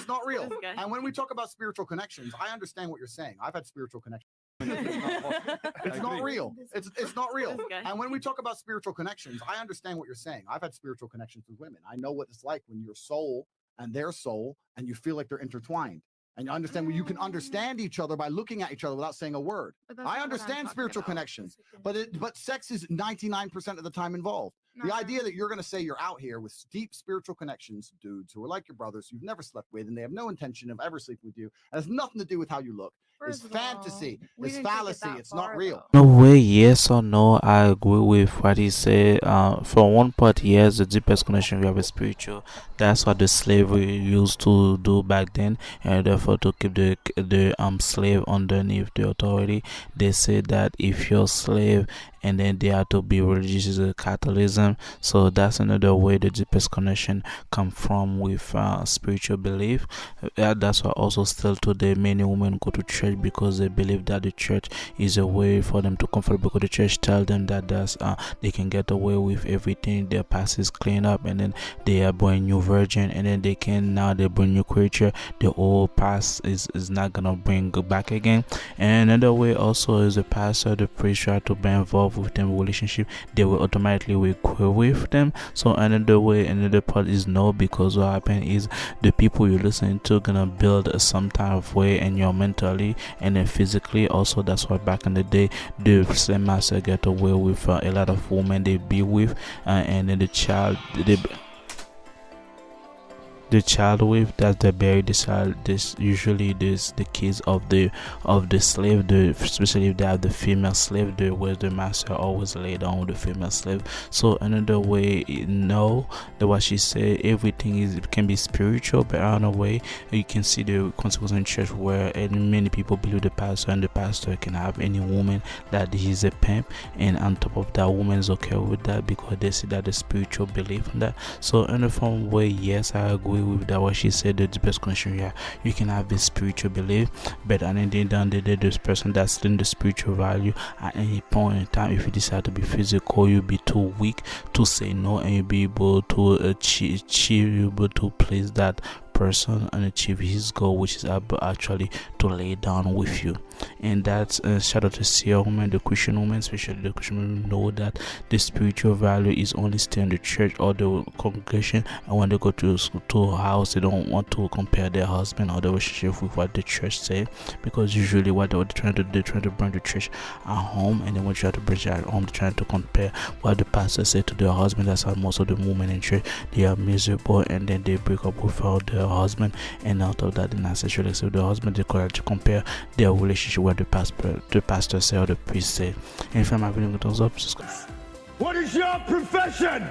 it's not real. And when we talk about spiritual connections, I understand what you're saying. I've had spiritual connections. It's not real. It's not real. And when we talk about spiritual connections, I understand what you're saying. I've had spiritual connections with women. I know what it's like when your soul and their soul, and you feel like they're intertwined. And you understand when you can understand each other by looking at each other without saying a word. I understand spiritual connections, but sex is 99% of the time involved. The idea that you're going to say you're out here with deep spiritual connections, dudes who are like your brothers, you've never slept with, and they have no intention of ever sleeping with you, it has nothing to do with how you look. It's fantasy. It's fallacy. It's not real. No way, yes or no, I agree with what he said. For one part, yes, the deepest connection we have is spiritual. That's what the slavery used to do back then, and therefore to keep the slave underneath the authority. They say that if you're a slave and then they have to be religious is Catholicism. So that's another way the deepest connection come from with spiritual belief. That's why also still today many women go to church because they believe that the church is a way for them to comfort, because the church tell them that they can get away with everything, their past is cleaned up, and then they are born new virgin, and then they bring new creature, the old past is not gonna bring back again. And another way also is the pastor, the priest try to be involved with them relationship, they will automatically agree with them. So another part is no, because what happen is the people you listen to gonna build some type of way in your mentally and then physically also. That's why back in the day the slave master get away with a lot of women they be with, and then the child with that they bury the child. This usually the kids of the slave, especially if they have the female slave, where the master always lay down with the female slave. So another way, no, that what she said, everything can be spiritual, but another way you can see the consequence in church where many people believe the pastor, and the pastor can have any woman that he's a pimp, and on top of that, woman is okay with that because they see that the spiritual belief in that. So in a form way, yes, I agree with that what she said, the deepest connection. Yeah, you can have a spiritual belief, but at the end of the day, this person that's in the spiritual value, at any point in time, if you decide to be physical, you'll be too weak to say no, and you'll be able to achieve, you'll be able to place that person and achieve his goal, which is actually to lay down with you. And that's shout out to Sia women, the Christian women, especially the Christian women, know that the spiritual value is only stay in the church or the congregation, and when they go to a house, they don't want to compare their husband or their relationship with what the church say, because usually what they're trying to bring the church at home, and then when you try to bring it at home, they're trying to compare what the pastor said to their husband. That's how most of the women in church, they are miserable, and then they break up with their husband, and out of that, they're not sexually accept the husband. They to compare their relationship where the pastor say or the priest say. And if I'm having a thumbs up, subscribe. What is your profession?